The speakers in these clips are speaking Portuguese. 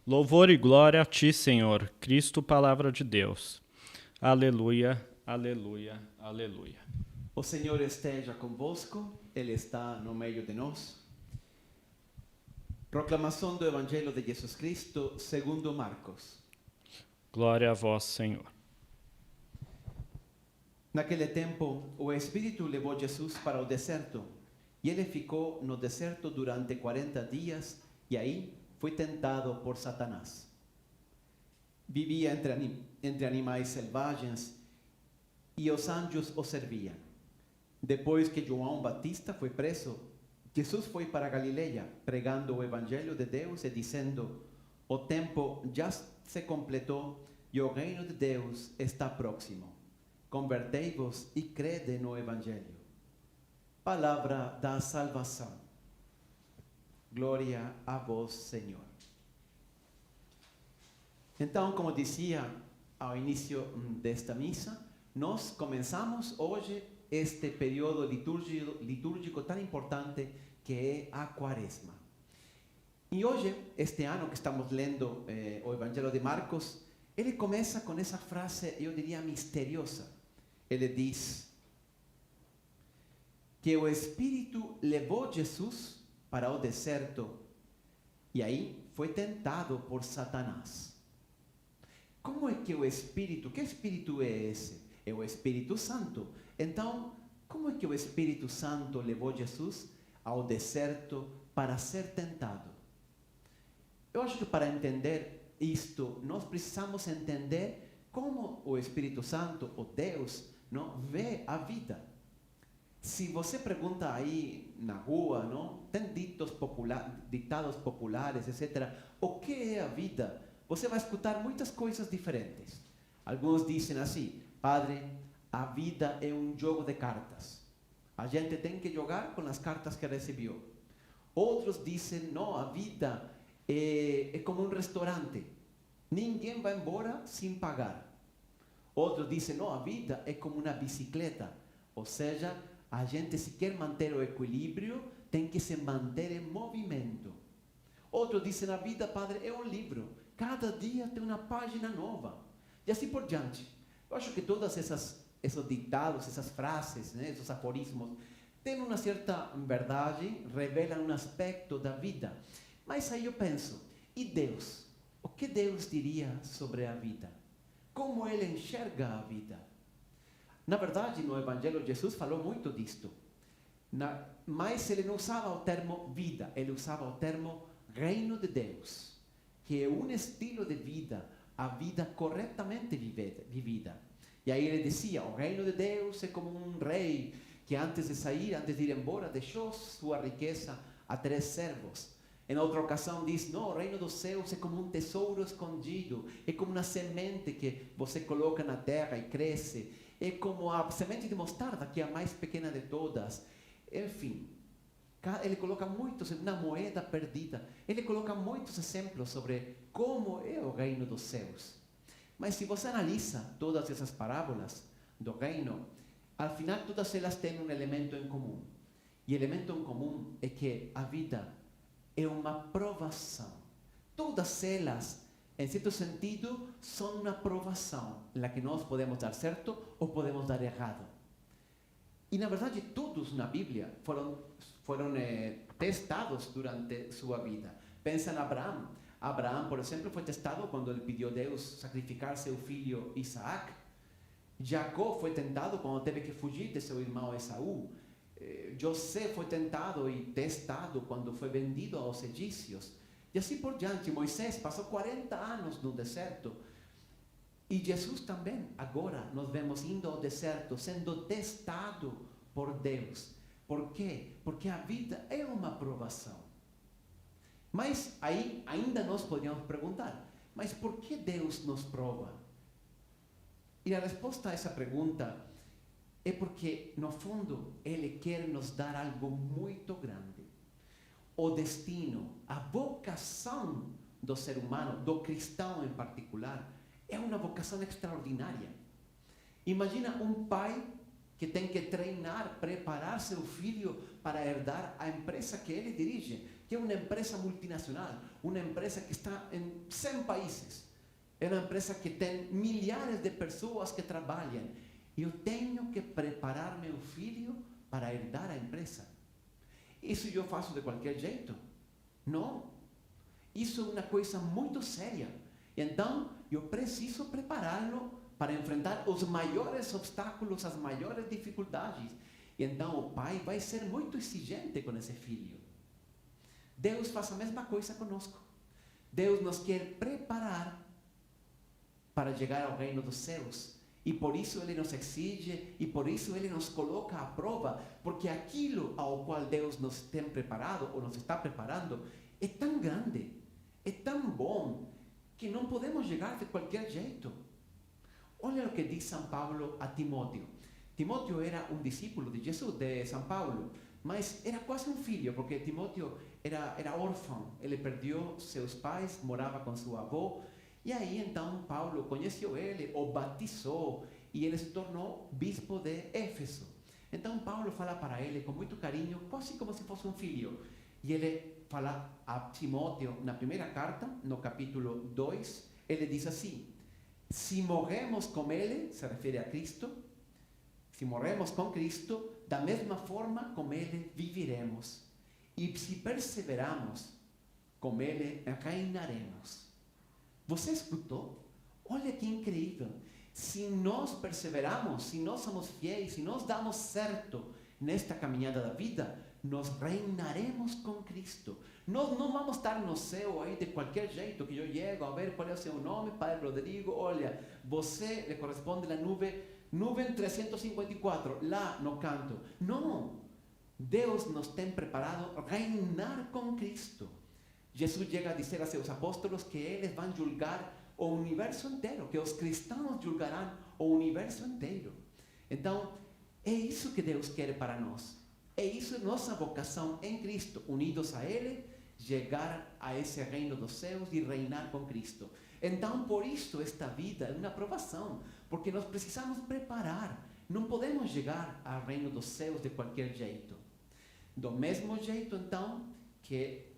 Louvor e glória a ti, Senhor, Cristo, palavra de Deus. Aleluia, aleluia, aleluia. O Senhor esteja convosco, Ele está no meio de nós. Proclamação do Evangelho de Jesus Cristo segundo Marcos. Glória a vós, Senhor. Naquele tempo, o Espírito levou Jesus para o deserto, e ele ficou no deserto durante 40 dias, e aí foi tentado por Satanás. Vivia entre animais selvagens, e os anjos o serviam. Depois que João Batista foi preso, Jesus foi para Galileia, pregando o Evangelho de Deus e dizendo: o tempo já se completou e o reino de Deus está próximo. Convertei-vos e crede no Evangelho. Palavra da salvação. Glória a vós, Senhor. Então, como dizia ao início desta missa, nós começamos hoje este período litúrgico tão importante que é a Quaresma. E hoje, este ano que estamos lendo o Evangelho de Marcos, ele começa com essa frase, eu diria, misteriosa. Ele diz que o Espírito levou Jesus para o deserto e aí foi tentado por Satanás. Como é que o Espírito, que Espírito é esse? É o Espírito Santo. Então, como é que o Espírito Santo levou Jesus ao deserto para ser tentado? Eu acho que para entender isto, nós precisamos entender como o Espírito Santo, o Deus, não vê a vida. Se você pergunta aí na rua, não, tem ditados populares, etc., o que é a vida? Você vai escutar muitas coisas diferentes. Alguns dizem assim: Padre, a vida é um jogo de cartas. A gente tem que jogar com as cartas que recebeu. Outros dizem: não, a vida é como um restaurante. Ninguém vai embora sem pagar. Outros dizem: não, a vida é como uma bicicleta. Ou seja, a gente, se quer manter o equilíbrio, tem que se manter em movimento. Outros dizem: a vida, Padre, é um livro. Cada dia tem uma página nova. E assim por diante. Eu acho que todas esses ditados, essas frases, né, esses aforismos, têm uma certa verdade, revelam um aspecto da vida. Mas aí eu penso: e Deus? O que Deus diria sobre a vida? Como Ele enxerga a vida? Na verdade, no Evangelho, Jesus falou muito disto. Mas Ele não usava o termo vida, Ele usava o termo reino de Deus, que é um estilo de vida, a vida corretamente vivida. E aí ele dizia: o reino de Deus é como um rei que antes de sair, antes de ir embora, deixou sua riqueza a 3 servos. Em outra ocasião diz: não, o reino dos céus é como um tesouro escondido, é como uma semente que você coloca na terra e cresce, é como a semente de mostarda, que é a mais pequena de todas. Enfim, ele coloca muitos, uma moeda perdida, ele coloca muitos exemplos sobre como é o reino dos céus. Mas se você analisa todas essas parábolas do reino, al final todas elas têm um elemento em comum. E o elemento em comum é que a vida é uma provação. Todas elas, em certo sentido, são uma provação, na que nós podemos dar certo ou podemos dar errado. E na verdade, todos na Bíblia foram testados durante sua vida. Pensa em Abraão. Abraão, por exemplo, foi testado quando ele pediu a Deus sacrificar seu filho Isaac. Jacó foi tentado quando teve que fugir de seu irmão Esaú. José foi tentado e testado quando foi vendido aos egípcios. E assim por diante. Moisés passou 40 anos no deserto. E Jesus também, agora, nós vemos indo ao deserto, sendo testado por Deus. Por quê? Porque a vida é uma provação. Mas aí ainda nós podemos perguntar: mas por que Deus nos prova? E a resposta a essa pergunta é porque, no fundo, Ele quer nos dar algo muito grande. O destino, a vocação do ser humano, do cristão em particular, é uma vocação extraordinária. Imagina um pai que tem que treinar, preparar seu filho para herdar a empresa que ele dirige. que é uma empresa multinacional, uma empresa que está em 100 países, é uma empresa que tem milhares de pessoas que trabalham. Eu tenho que preparar meu filho para herdar a empresa. Isso eu faço de qualquer jeito? Não. Isso é uma coisa muito séria. Então, eu preciso prepará-lo para enfrentar os maiores obstáculos, as maiores dificuldades. Então, o pai vai ser muito exigente com esse filho. Deus faz a mesma coisa conosco. Deus nos quer preparar para chegar ao reino dos céus. E por isso Ele nos exige, e por isso Ele nos coloca à prova, porque aquilo ao qual Deus nos tem preparado, ou nos está preparando, é tão grande, é tão bom, que não podemos chegar de qualquer jeito. Olha o que diz São Paulo a Timóteo. Timóteo era um discípulo de Jesus, de São Paulo, mas era quase um filho, porque Timóteo era órfão, ele perdeu seus pais, morava com sua avó, e aí então Paulo conheceu ele, o batizou, e ele se tornou bispo de Éfeso. Então Paulo fala para ele com muito carinho, quase como se fosse um filho. E ele fala a Timóteo, na primeira carta, no capítulo 2, ele diz assim: se morremos com ele, se refere a Cristo, se morremos com Cristo, da mesma forma com ele viviremos. E se perseveramos, com ele reinaremos. Você escutou? Olha que incrível. Se nós perseveramos, se nós somos fiéis, se nós damos certo nesta caminhada da vida, nós reinaremos com Cristo. Nós não vamos estar no céu aí de qualquer jeito, que eu chego a ver qual é o seu nome, Padre Rodrigo, olha, você lhe corresponde a nuvem 354, lá no canto. Não, Deus nos tem preparado reinar com Cristo. Jesus chega a dizer a seus apóstolos que eles vão julgar o universo inteiro, que os cristãos julgarão o universo inteiro. Então, é isso que Deus quer para nós. É isso nossa vocação em Cristo, unidos a Ele, chegar a esse reino dos céus e reinar com Cristo. Então, por isso, esta vida é uma provação, porque nós precisamos preparar. Não podemos chegar ao reino dos céus de qualquer jeito. Do mesmo jeito, então, que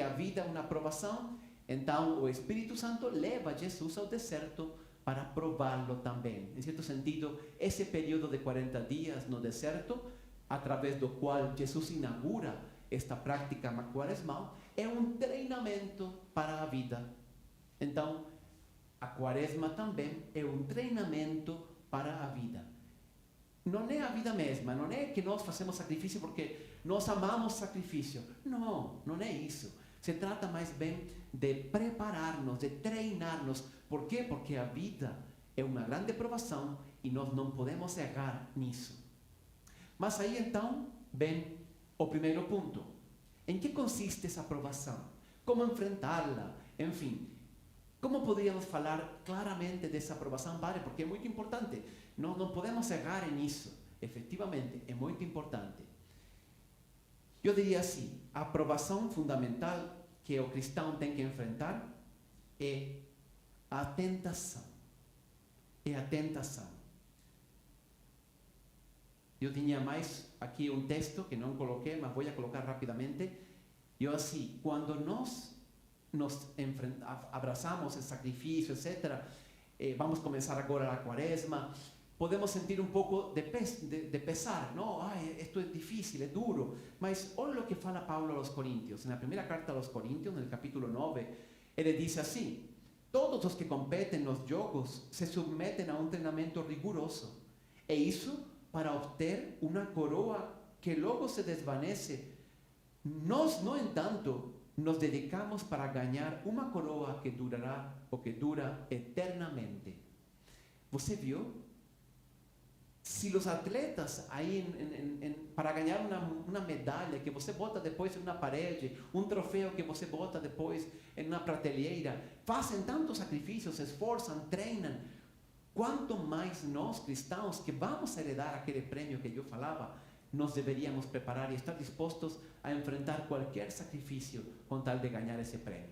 a vida é uma provação, então o Espírito Santo leva Jesus ao deserto para prová-lo também. Em certo sentido, esse período de 40 dias no deserto, através do qual Jesus inaugura esta prática quaresmal, é um treinamento para a vida. Então, a quaresma também é um treinamento para a vida. Não é a vida mesma, não é que nós fazemos sacrifício porque nós amamos sacrifício. Não, não é isso. Se trata mais bem de preparar-nos, de treinar-nos. Por quê? Porque a vida é uma grande provação e nós não podemos errar nisso. Mas aí então vem o primeiro ponto. Em que consiste essa provação? Como enfrentá-la? Enfim, como poderíamos falar claramente dessa provação, Padre? Porque é muito importante. Nós não podemos errar nisso. Efetivamente, é muito importante. Eu diria assim, a provação fundamental que o cristão tem que enfrentar é a tentação. É a tentação. Eu tinha mais aqui um texto que não coloquei, mas vou colocar rapidamente. Eu assim, quando nós nos abraçamos esse sacrifício, etc., vamos começar agora a quaresma, podemos sentir um pouco de pesar, não? Isto é difícil, é duro. Mas olha o que fala Paulo aos Coríntios. Na primeira carta aos Coríntios, no capítulo 9, ele diz assim: todos os que competem nos jogos se submetem a um treinamento rigoroso. E isso para obter uma coroa que logo se desvanece. Nós, no entanto, nos dedicamos para ganhar uma coroa que durará ou que dura eternamente. Você viu? Se os atletas aí para ganhar uma medalha que você bota depois em uma parede, um troféu que você bota depois em uma prateleira, fazem tantos sacrifícios, se esforçam, treinam, quanto mais nós cristãos que vamos heredar aquele prêmio que eu falava, nós deveríamos preparar e estar dispostos a enfrentar qualquer sacrifício com tal de ganhar esse prêmio.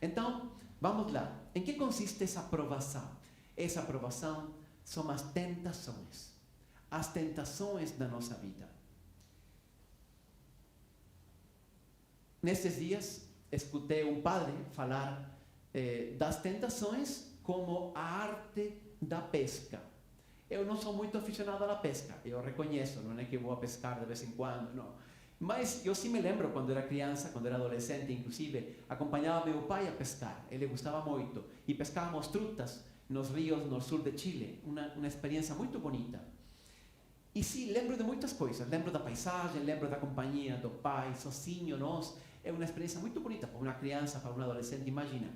Então, vamos lá. Em que consiste essa provação? Essa provação são as tentações. As tentações da nossa vida. Nesses dias, escutei um padre falar das tentações como a arte da pesca. Eu não sou muito aficionado à pesca, eu reconheço, não é que vou a pescar de vez em quando, não. Mas eu sim me lembro quando era criança, quando era adolescente, inclusive, acompanhava meu pai a pescar, ele gostava muito, e pescávamos trutas nos rios no sul de Chile, uma experiência muito bonita. E sim, lembro de muitas coisas, lembro da paisagem, lembro da companhia do pai, sozinho, nós, é uma experiência muito bonita para uma criança, para um adolescente, imagina.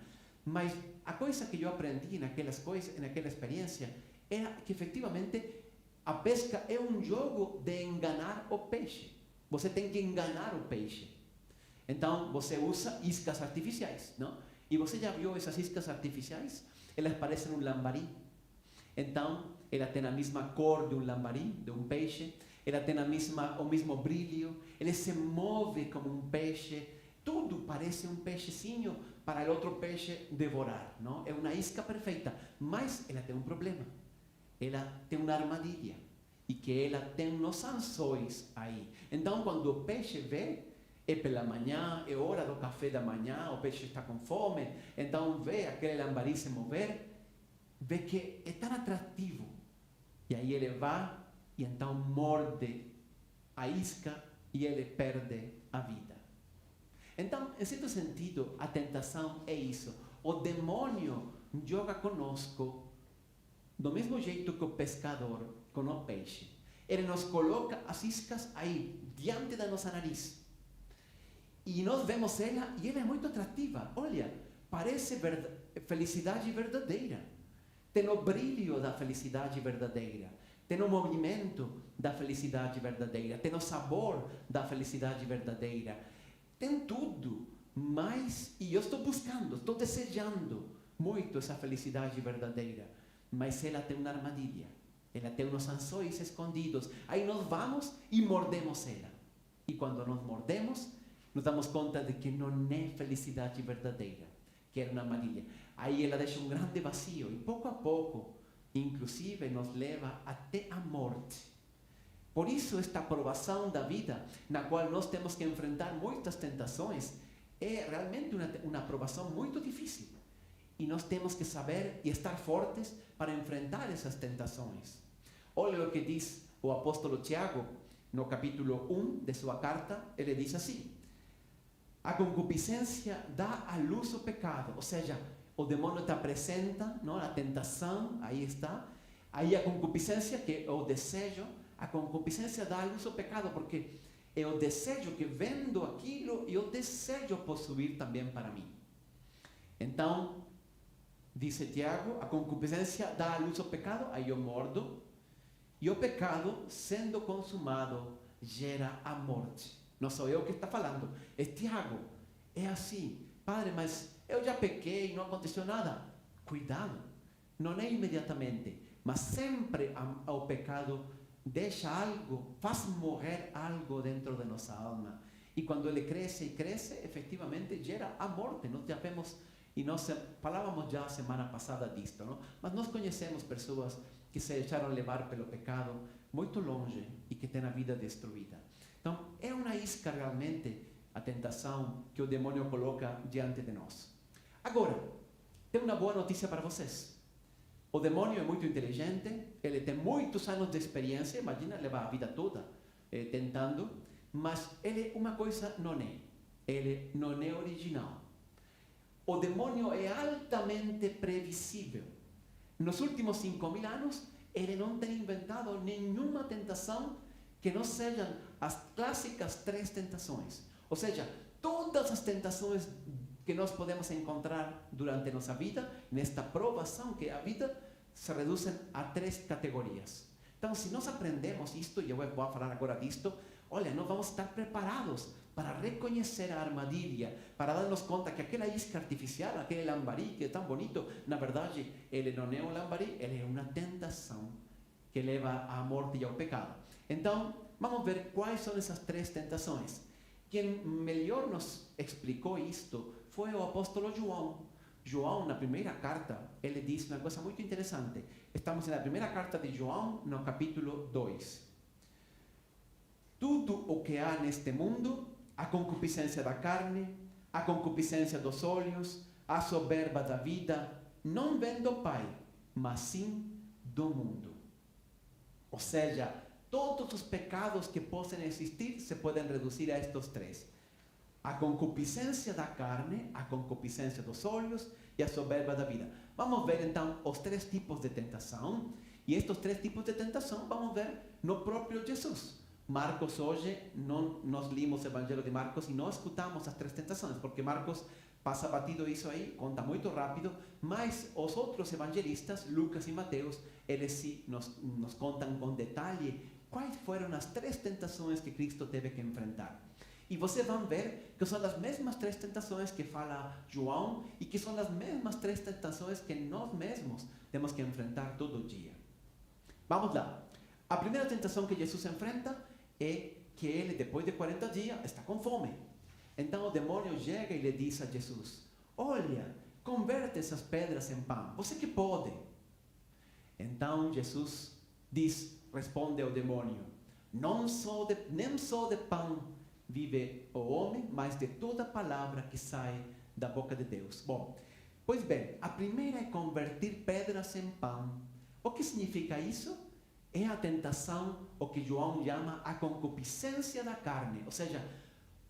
Mas a coisa que eu aprendi naquela experiência, era que efetivamente a pesca é um jogo de enganar o peixe. Você tem que enganar o peixe. Então, você usa iscas artificiais, não? E você já viu essas iscas artificiais? Elas parecem um lambari. Então, ela tem a mesma cor de um lambari, de um peixe. Ela tem o mesmo brilho. Ele se move como um peixe. Tudo parece um peixezinho para o outro peixe devorar, não? É uma isca perfeita. Mas ela tem um problema. Ela tem uma armadilha. E que ela tem nos anzóis aí. Então, quando o peixe vê, é pela manhã, é hora do café da manhã, o peixe está com fome, então vê aquele lambari se mover, vê que é tão atrativo. E aí ele vai e então morde a isca e ele perde a vida. Então, em certo sentido, a tentação é isso. O demônio joga conosco do mesmo jeito que o pescador com o peixe. Ele nos coloca as iscas aí, diante da nossa nariz. E nós vemos ela e ela é muito atrativa. Olha, parece felicidade verdadeira. Tem o brilho da felicidade verdadeira. Tem o movimento da felicidade verdadeira. Tem o sabor da felicidade verdadeira. Tem tudo. Mas, e eu estou buscando, estou desejando muito essa felicidade verdadeira. Mas ela tem uma armadilha. Ela tem uns anzóis escondidos. Aí nós vamos e mordemos ela. E quando nós mordemos, nos damos conta de que não é felicidade verdadeira, que era uma armadilha. Aí ela deixa um grande vazio e pouco a pouco, inclusive, nos leva até a morte. Por isso, esta provação da vida, na qual nós temos que enfrentar muitas tentações, é realmente uma provação muito difícil. E nós temos que saber e estar fortes para enfrentar essas tentações. Olha o que diz o apóstolo Tiago, no capítulo 1 de sua carta, ele diz assim: a concupiscência dá à luz o pecado, ou seja, o demônio te apresenta, não, a tentação, aí está, aí a concupiscência, que é o desejo, a concupiscência dá à luz o pecado, porque é o desejo que vendo aquilo, e eu desejo possuir também para mim. Então, diz Tiago, a concupiscência dá à luz o pecado, aí eu mordo, e o pecado, sendo consumado, gera a morte. Não sou eu que está falando, é Tiago. É assim, padre, mas eu já pequei, não aconteceu nada. Cuidado, não é imediatamente, mas sempre o pecado deixa algo, faz morrer algo dentro de nossa alma. E quando ele cresce e cresce, efetivamente gera a morte. Nós já vemos, e nós falávamos já semana passada disto, não? Mas nós conhecemos pessoas que se deixaram levar pelo pecado muito longe e que têm a vida destruída. Então, é uma isca realmente a tentação que o demônio coloca diante de nós. Agora, tem uma boa notícia para vocês. O demônio é muito inteligente, ele tem muitos anos de experiência, imagina, leva a vida toda tentando, mas ele, uma coisa não é, ele não é original. O demônio é altamente previsível. Nos últimos 5.000 anos, ele não tem inventado nenhuma tentação que não sejam as clássicas 3 tentações. Ou seja, todas as tentações que nós podemos encontrar durante nossa vida, nesta provação que é a vida, se reduzem a 3 categorias. Então, se nós aprendemos isto, e eu vou falar agora disto, olha, nós vamos estar preparados para reconhecer a armadilha, para darmos conta que aquela isca artificial, aquele lambari que é tão bonito, na verdade, ele não é um lambari, ele é uma tentação que leva à morte e ao pecado. Então, vamos ver quais são essas 3 tentações. Quem melhor nos explicou isto foi o apóstolo João. João, na primeira carta, ele diz uma coisa muito interessante. Estamos na primeira carta de João, no capítulo 2. Tudo o que há neste mundo, a concupiscência da carne, a concupiscência dos olhos, a soberba da vida, não vem do Pai, mas sim do mundo. Ou seja, todos os pecados que possam existir se podem reduzir a estes três: a concupiscência da carne, a concupiscência dos olhos e a soberba da vida. Vamos ver então os três tipos de tentação, e estes três tipos de tentação vamos ver no próprio Jesus. Marcos, hoje, não nós limos o Evangelho de Marcos e não escutamos as três tentações, porque Marcos passa batido isso aí, conta muito rápido, mas os outros evangelistas, Lucas e Mateus, eles sim nos contam com detalhe quais foram as três tentações que Cristo teve que enfrentar. E vocês vão ver que são as mesmas três tentações que fala João e que são as mesmas três tentações que nós mesmos temos que enfrentar todo dia. Vamos lá. A primeira tentação que Jesus enfrenta é que ele, depois de 40 dias, está com fome. Então o demônio chega e lhe diz a Jesus: olha, converte essas pedras em pão, você que pode. Então Jesus responde ao demônio: nem só de pão vive o homem, mas de toda palavra que sai da boca de Deus. Bom, pois bem, a primeira é converter pedras em pão. O que significa isso? É a tentação, o que João chama a concupiscência da carne, ou seja,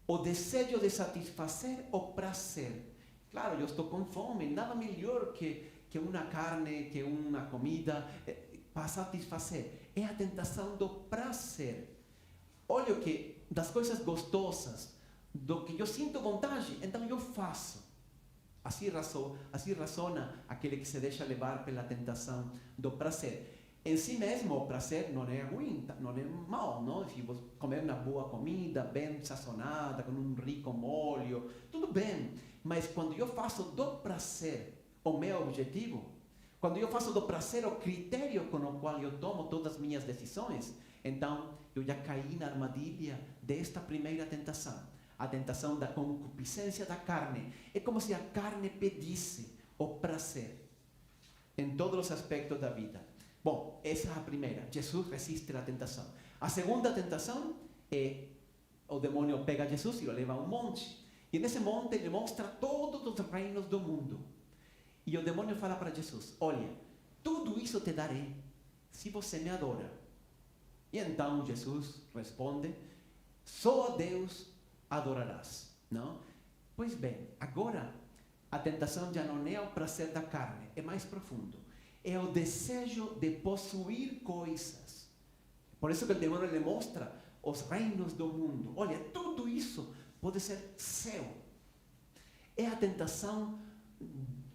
o desejo de satisfazer o prazer. Claro, eu estou com fome, nada melhor que uma carne, que uma comida para satisfazer. É a tentação do prazer. Olha que das coisas gostosas, do que eu sinto vontade, então eu faço. Assim razona aquele que se deixa levar pela tentação do prazer. Em si mesmo, o prazer não é ruim, não é mau, não? Se você comer uma boa comida, bem sazonada, com um rico molho, tudo bem. Mas quando eu faço do prazer o meu objetivo, quando eu faço do prazer o critério com o qual eu tomo todas as minhas decisões, então eu já caí na armadilha desta primeira tentação, a tentação da concupiscência da carne. É como se a carne pedisse o prazer em todos os aspectos da vida. Bom, essa é a primeira. Jesus resiste à tentação. A segunda tentação é o demônio pega Jesus e o leva a um monte. E nesse monte ele mostra todos os reinos do mundo. E o demônio fala para Jesus: olha, tudo isso te darei se você me adora. E então Jesus responde: só a Deus adorarás. Não? Pois bem, agora a tentação já não é o prazer da carne, é mais profundo. É o desejo de possuir coisas. Por isso que o demônio lhe mostra os reinos do mundo. Olha, tudo isso pode ser seu. É a tentação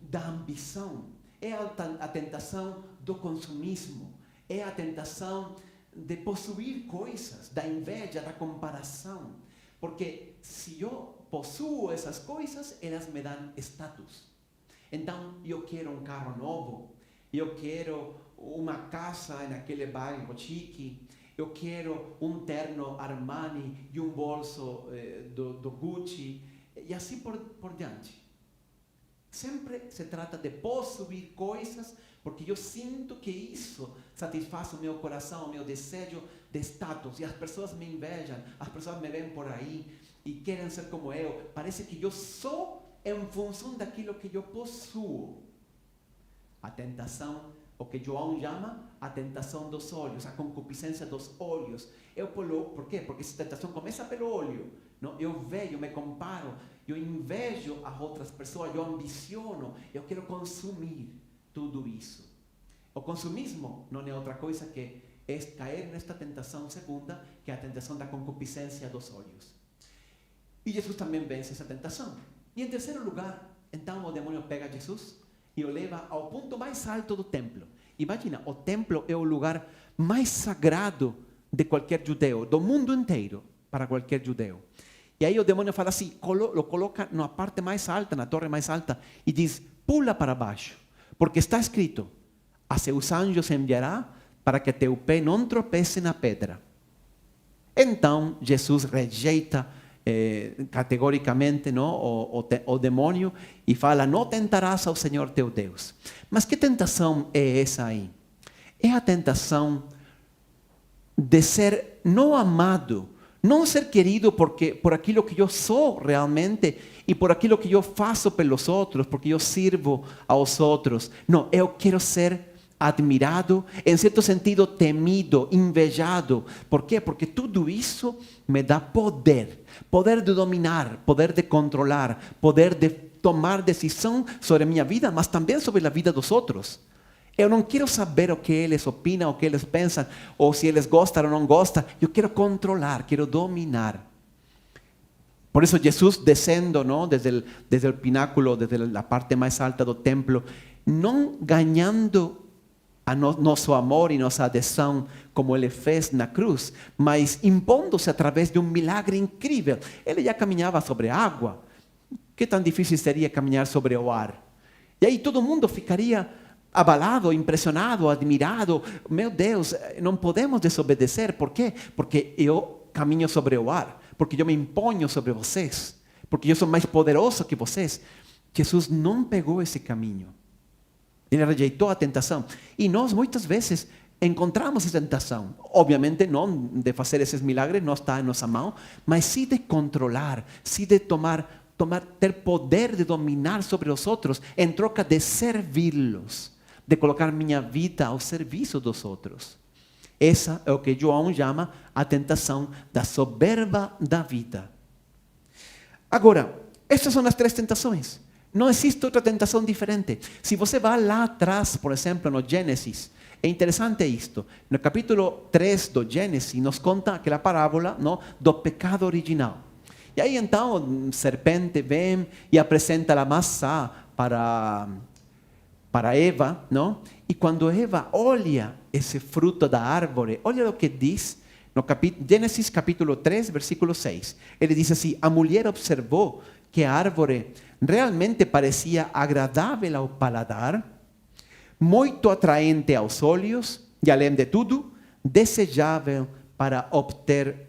da ambição. É a tentação do consumismo. É a tentação de possuir coisas, da inveja, da comparação. Porque se eu possuo essas coisas, elas me dão status. Então, eu quero um carro novo. Eu quero uma casa naquele bairro chique. Eu quero um terno Armani e um bolso do Gucci. E assim por diante. Sempre se trata de possuir coisas, porque eu sinto que isso satisfaz o meu coração, o meu desejo de status. E as pessoas me invejam, as pessoas me veem por aí e querem ser como eu. Parece que eu sou em função daquilo que eu possuo. A tentação, o que João chama a tentação dos olhos, a concupiscência dos olhos. Por quê? Porque essa tentação começa pelo olho. Não? Eu vejo, eu me comparo, eu invejo as outras pessoas, eu ambiciono, eu quero consumir tudo isso. O consumismo não é outra coisa que é cair nesta tentação segunda, que é a tentação da concupiscência dos olhos. E Jesus também vence essa tentação. E em terceiro lugar, então o demônio pega Jesus e o leva ao ponto mais alto do templo. Imagina, o templo é o lugar mais sagrado de qualquer judeu, do mundo inteiro, para qualquer judeu. E aí o demônio fala assim, lo coloca na parte mais alta, na torre mais alta, e diz: pula para baixo, porque está escrito: a seus anjos enviará para que teu pé não tropece na pedra. Então Jesus rejeita categoricamente, não, o demônio e fala: não tentarás ao Senhor teu Deus. Mas que tentação é essa aí? É a tentação de ser não amado, Não ser querido por aquilo que eu sou realmente e por aquilo que eu faço pelos outros, porque eu sirvo aos outros. Não, eu quero ser admirado, em certo sentido temido, invejado. Por quê? Porque tudo isso me dá poder. Poder de dominar, poder de controlar, poder de tomar decisão sobre a minha vida, mas também sobre a vida dos outros. Eu não quero saber o que eles opinam, o que eles pensam, ou se eles gostam ou não gostam. Eu quero controlar, quero dominar. Por isso Jesus descendo, não, desde o pináculo, desde a parte mais alta do templo, não ganhando a nosso amor e nossa adesão como ele fez na cruz, mas impondo-se através de um milagre incrível. Ele já caminhava sobre a água. Que tão difícil seria caminhar sobre o ar? E aí todo mundo ficaria abalado, impressionado, admirado. Meu Deus, não podemos desobedecer. Por quê? Porque eu caminho sobre o ar, porque eu me imponho sobre vocês, porque eu sou mais poderoso que vocês. Jesus não pegou esse caminho. Ele rejeitou a tentação. E nós muitas vezes encontramos essa tentação. Obviamente não de fazer esses milagres, não está em nossa mão, mas sim de controlar, sim de ter poder de dominar sobre os outros, em troca de servi-los, de colocar minha vida ao serviço dos outros. Essa é o que João chama a tentação da soberba da vida. Agora, essas são as 3 tentações. Não existe outra tentação diferente. Se você vai lá atrás, por exemplo, no Gênesis, é interessante isto. No capítulo 3 do Gênesis, nos conta aquela parábola, não, do pecado original. E aí então, a serpente vem e apresenta a maçã para Eva, não? E quando Eva olha esse fruto da árvore, olha o que diz no Gênesis capítulo 3, versículo 6. Ele diz assim: a mulher observou que a árvore realmente parecia agradável ao paladar, muito atraente aos olhos e, além de tudo, desejável para obter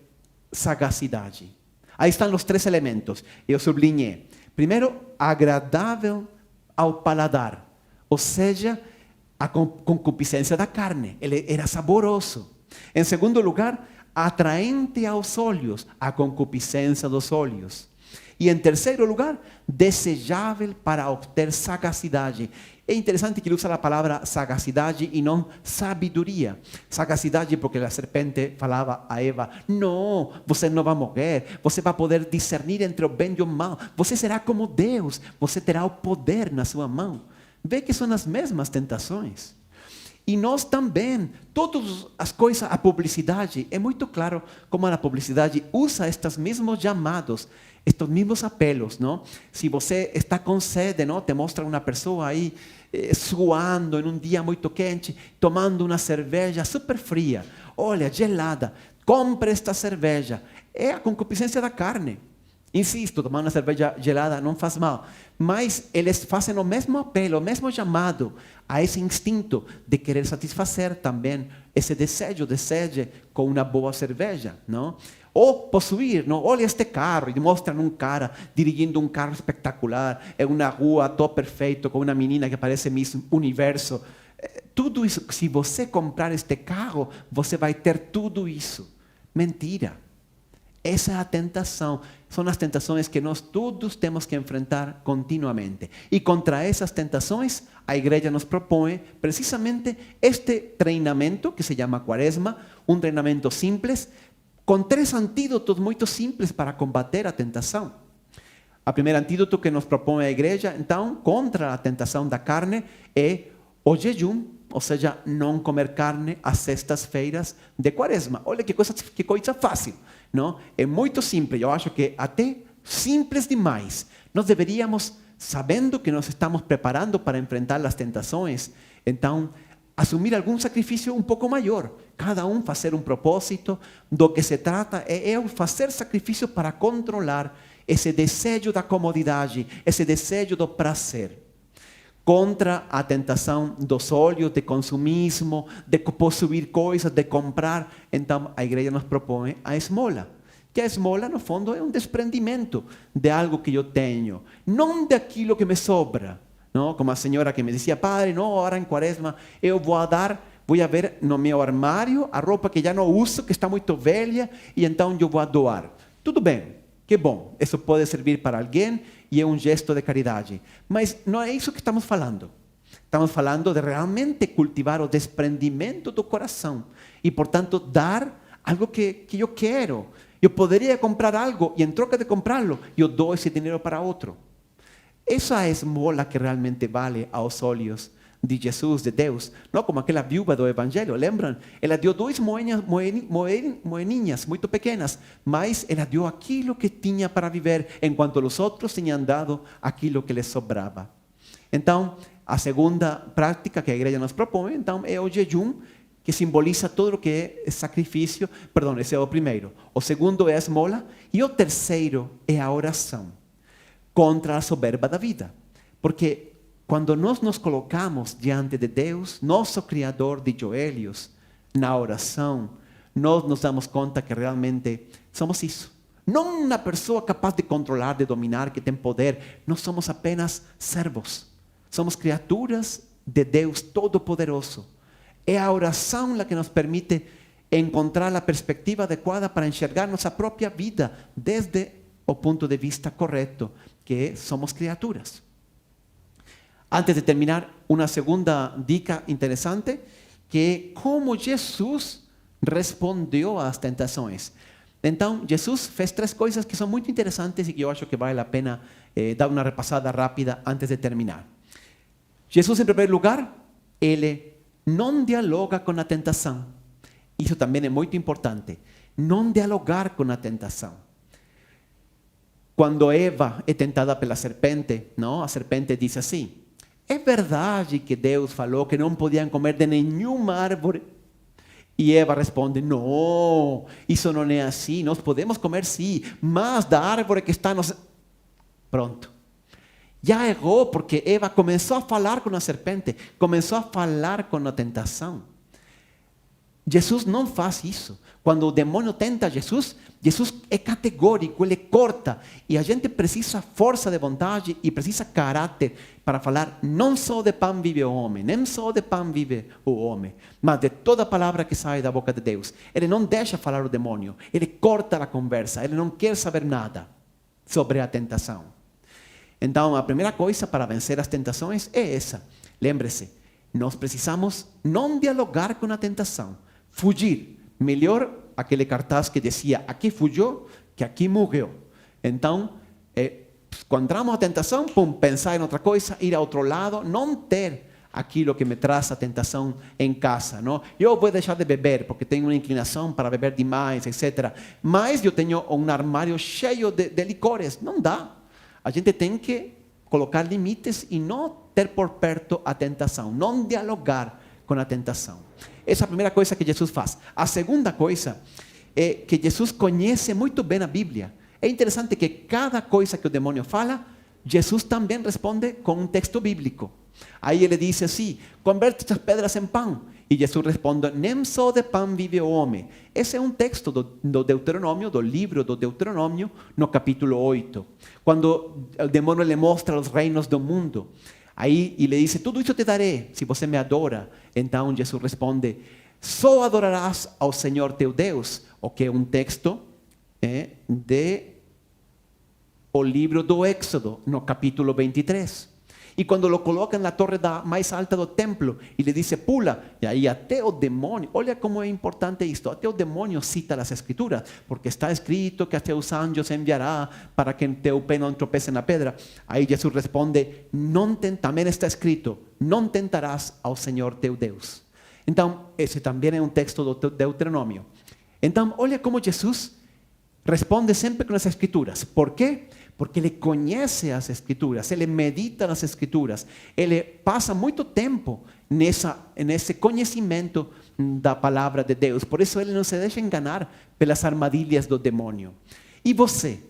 sagacidade. Aí estão os 3 elementos. Eu sublinhei. Primeiro, agradável ao paladar, ou seja, a concupiscência da carne. Ele era saboroso. Em segundo lugar, atraente aos olhos, a concupiscência dos olhos. E em terceiro lugar, desejável para obter sagacidade. É interessante que ele usa a palavra sagacidade e não sabedoria. Sagacidade porque a serpente falava a Eva: não, você não vai morrer, você vai poder discernir entre o bem e o mal. Você será como Deus, você terá o poder na sua mão. Vê que são as mesmas tentações. E nós também, todas as coisas, a publicidade, é muito claro como a publicidade usa estes mesmos chamados, estes mesmos apelos, não? Se você está com sede, não? Te mostra uma pessoa aí suando em um dia muito quente, tomando uma cerveja super fria. Olha, gelada, compre esta cerveja. É a concupiscência da carne. Insisto, tomar uma cerveja gelada não faz mal, mas eles fazem o mesmo apelo, o mesmo chamado a esse instinto de querer satisfazer também esse desejo de sede com uma boa cerveja, não? Ou possuir, não? Olha este carro, e mostram um cara dirigindo um carro espetacular, em uma rua todo perfeito, com uma menina que parece Miss Universo. Tudo isso, se você comprar este carro, você vai ter tudo isso. Mentira. Essa é a tentação. São as tentações que nós todos temos que enfrentar continuamente. E contra essas tentações, a igreja nos propõe precisamente este treinamento que se chama Quaresma, um treinamento simples, com 3 antídotos muito simples para combater a tentação. O primeiro antídoto que nos propõe a igreja, então, contra a tentação da carne, é o jejum, ou seja, não comer carne às sextas-feiras de Quaresma. Olha que coisa fácil, não? É muito simples, eu acho que até simples demais. Nós deveríamos, sabendo que nos estamos preparando para enfrentar as tentações, então, assumir algum sacrifício um pouco maior. Cada um fazer um propósito. Do que se trata é eu fazer sacrifício para controlar esse desejo da comodidade, esse desejo do prazer. Contra a tentação dos olhos, de consumismo, de possuir coisas, de comprar. Então, a igreja nos propõe a esmola. Que a esmola, no fundo, é um desprendimento de algo que eu tenho, não daquilo que me sobra. Não? Como a senhora que me dizia: padre, não, agora em Quaresma eu vou dar Vou ver no meu armário a roupa que já não uso, que está muito velha, e então eu vou doar. Tudo bem, que bom, isso pode servir para alguém e é um gesto de caridade. Mas não é isso que estamos falando. Estamos falando de realmente cultivar o desprendimento do coração e, portanto, dar algo que eu quero. Eu poderia comprar algo e, em troca de comprá-lo, eu dou esse dinheiro para outro. Essa é a esmola que realmente vale aos olhos de Jesus, de Deus. Não como aquela viúva do Evangelho, lembram? Ela deu 2 moedinhas muito pequenas, mas ela deu aquilo que tinha para viver, enquanto os outros tinham dado aquilo que lhes sobrava. Então, a segunda prática que a igreja nos propõe, então, é o jejum, que simboliza todo o que é sacrifício. Perdão, esse é o primeiro. O segundo é a esmola. E o terceiro é a oração contra a soberba da vida. Porque quando nós nos colocamos diante de Deus, nosso Criador de joelhos, na oração, nós nos damos conta que realmente somos isso. Não uma pessoa capaz de controlar, de dominar, que tem poder. Nós somos apenas servos. Somos criaturas de Deus Todo-Poderoso. É a oração a que nos permite encontrar a perspectiva adequada para enxergar nossa própria vida desde o ponto de vista correto, que somos criaturas. Antes de terminar, uma segunda dica interessante, que é como Jesus respondeu às tentações. Então, Jesus fez 3 coisas que são muito interessantes e que eu acho que vale a pena dar uma repassada rápida antes de terminar. Jesus, em primeiro lugar, ele não dialoga com a tentação. Isso também é muito importante. Não dialogar com a tentação. Quando Eva é tentada pela serpente, não? A serpente diz assim: é verdade que Deus falou que não podiam comer de nenhuma árvore? E Eva responde: não, isso não é assim. Nós podemos comer sim, mas da árvore que está nos... Pronto. Já errou, porque Eva começou a falar com a serpente, começou a falar com a tentação. Jesus não faz isso. Quando o demônio tenta Jesus, Jesus é categórico, ele corta. E a gente precisa força de vontade e precisa caráter para falar: não só de pão vive o homem, nem só de pão vive o homem, mas de toda palavra que sai da boca de Deus. Ele não deixa falar o demônio, ele corta a conversa, ele não quer saber nada sobre a tentação. Então, a primeira coisa para vencer as tentações é essa. Lembre-se, nós precisamos não dialogar com a tentação, fugir. Melhor aquele cartaz que dizia: aqui fugiu, que aqui morreu. Então, quando entramos na tentação, pensar em outra coisa, ir a outro lado, não ter aquilo que me traz a tentação em casa. Não? Eu vou deixar de beber, porque tenho uma inclinação para beber demais, etc. Mas eu tenho um armário cheio de licores. Não dá. A gente tem que colocar limites e não ter por perto a tentação, não dialogar com a tentação. Essa é a primeira coisa que Jesus faz. A segunda coisa é que Jesus conhece muito bem a Bíblia. É interessante que cada coisa que o demônio fala, Jesus também responde com um texto bíblico. Aí ele diz assim: converte estas pedras em pão. E Jesus responde: nem só de pão vive o homem. Esse é um texto do Deuteronômio, do livro do Deuteronômio, no capítulo 8. Quando o demônio lhe mostra os reinos do mundo. Aí ele diz: tudo isso te darei, se você me adora. Então Jesus responde: só adorarás ao Senhor teu Deus. O que é um texto de o livro do Éxodo, no capítulo 23. E quando o coloca na torre mais alta do templo, e lhe diz: pula. E aí até o demônio, olha como é importante isto, até o demônio cita as escrituras, porque está escrito que até os anjos enviará para que teu pé não tropece na pedra. Aí Jesus responde: também está escrito, não tentarás ao Senhor teu Deus. Então, esse também é um texto do Deuteronômio. Então, olha como Jesus responde sempre com as escrituras. Por quê? Porque ele conhece as escrituras, ele medita nas escrituras, ele passa muito tempo nesse conhecimento da palavra de Deus. Por isso ele não se deixa enganar pelas armadilhas do demônio. E você,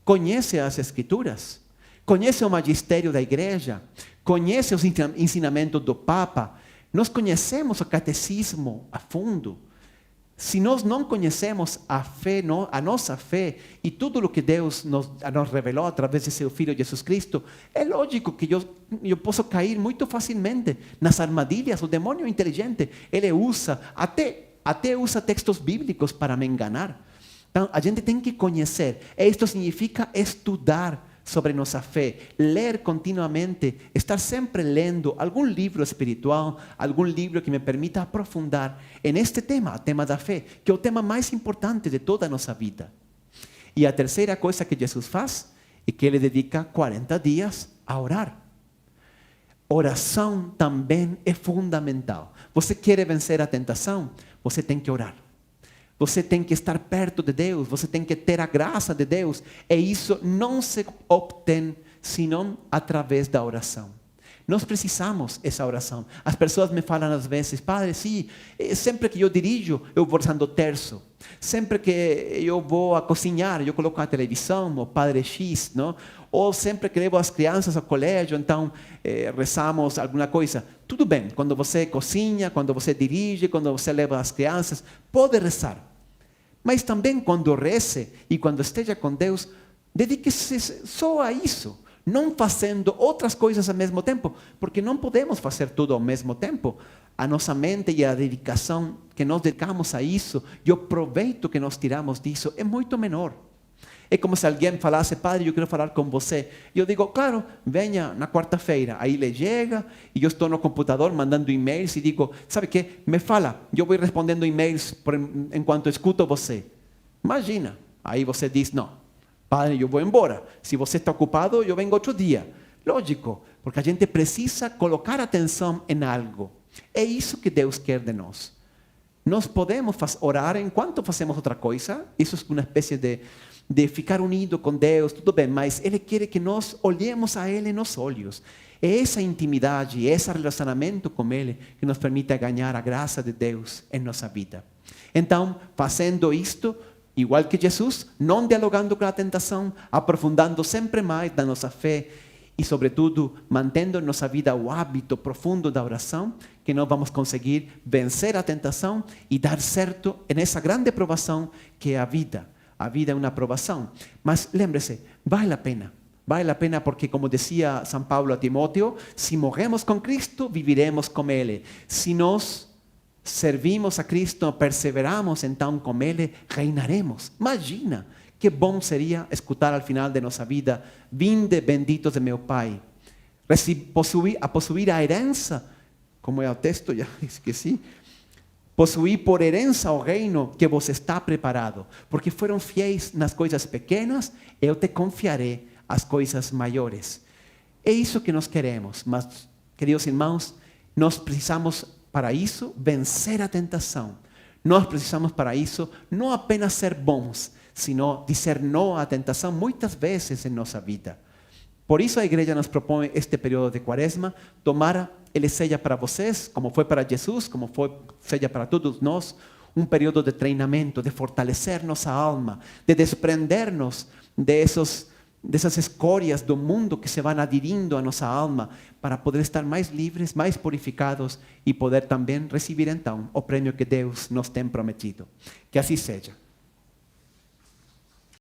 conhece as escrituras? Conhece o magistério da igreja? Conhece os ensinamentos do Papa? Nós conhecemos o catecismo a fundo? Se nós não conhecemos a fé, a nossa fé e tudo o que Deus nos revelou através de seu Filho Jesus Cristo, é lógico que eu posso cair muito facilmente nas armadilhas. O demônio é inteligente, ele usa, até usa textos bíblicos para me enganar. Então, a gente tem que conhecer. Isto significa estudar sobre nossa fé, ler continuamente, estar sempre lendo algum livro espiritual, algum livro que me permita aprofundar neste tema, o tema da fé, que é o tema mais importante de toda a nossa vida. E a terceira coisa que Jesus faz é que ele dedica 40 dias a orar. Oração também é fundamental. Você quer vencer a tentação? Você tem que orar. Você tem que estar perto de Deus, você tem que ter a graça de Deus. E isso não se obtém senão através da oração. Nós precisamos dessa oração. As pessoas me falam às vezes, padre, sim, sempre que eu dirijo, eu vou rezando terço. Sempre que eu vou a cozinhar, eu coloco a televisão, o Padre X, não? Ou sempre que levo as crianças ao colégio, então rezamos alguma coisa. Tudo bem, quando você cozinha, quando você dirige, quando você leva as crianças, pode rezar. Mas também quando reze e quando esteja com Deus, dedique-se só a isso, não fazendo outras coisas ao mesmo tempo, porque não podemos fazer tudo ao mesmo tempo. A nossa mente e a dedicação que nós dedicamos a isso e o proveito que nós tiramos disso é muito menor. É como se alguém falasse, padre, eu quero falar com você. E eu digo, claro, venha na quarta-feira. Aí ele chega e eu estou no computador mandando e-mails e digo, sabe o que? Me fala, eu vou respondendo e-mails enquanto escuto você. Imagina. Aí você diz, não, padre, eu vou embora. Se você está ocupado, eu venho outro dia. Lógico, porque a gente precisa colocar atenção em algo. É isso que Deus quer de nós. Nós podemos orar enquanto fazemos outra coisa. Isso é uma espécie de ficar unido com Deus, tudo bem, mas Ele quer que nós olhemos a Ele nos olhos. É essa intimidade, esse relacionamento com Ele que nos permite ganhar a graça de Deus em nossa vida. Então, fazendo isto, igual que Jesus, não dialogando com a tentação, aprofundando sempre mais na nossa fé e, sobretudo, mantendo em nossa vida o hábito profundo da oração, que nós vamos conseguir vencer a tentação e dar certo nessa grande provação que é a vida. A vida é uma provação. Mas lembre-se, vale a pena. Vale a pena porque, como dizia São Paulo a Timóteo, se morremos com Cristo, viviremos com Ele. Se nós servimos a Cristo, perseveramos então com Ele, reinaremos. Imagina que bom seria escutar ao final de nossa vida, vinde benditos de meu Pai. A possuir a herança, como é o texto, já esqueci, possuir por herança o reino que vos está preparado, porque foram fiéis nas coisas pequenas, eu te confiarei as coisas maiores. É isso que nós queremos, mas, queridos irmãos, nós precisamos para isso vencer a tentação. Nós precisamos para isso não apenas ser bons, sino dizer não à tentação muitas vezes em nossa vida. Por isso a igreja nos propõe este período de Quaresma, tomar ele seja para vocês, como foi para Jesus, como seja para todos nós, um período de treinamento, de fortalecer nossa alma, de desprender-nos dessas escórias do mundo que se vão aderindo à nossa alma, para poder estar mais livres, mais purificados e poder também receber então o prêmio que Deus nos tem prometido. Que assim seja.